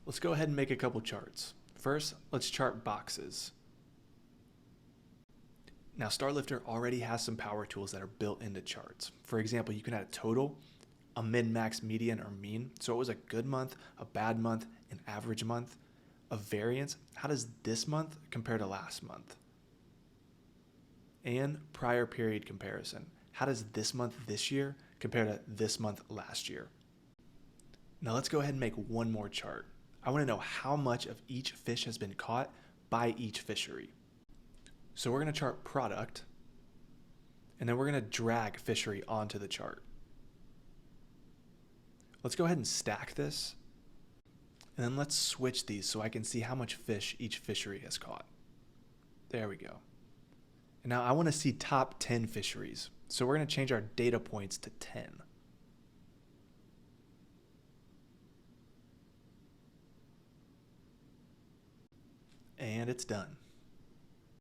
Let's go ahead and make a couple charts. First, let's chart boxes. Now, StarLifter already has some power tools that are built into charts. For example, you can add a total, a min, max, median, or mean. So it was a good month, a bad month, an average month. A variance, how does this month compare to last month? And prior period comparison. How does this month this year compare to this month last year? Now let's go ahead and make one more chart. I want to know how much of each fish has been caught by each fishery. So we're going to chart product, and then we're going to drag fishery onto the chart. Let's go ahead and stack this, and then let's switch these so I can see how much fish each fishery has caught. There we go. And now I want to see top 10 fisheries. So we're going to change our data points to 10. And it's done.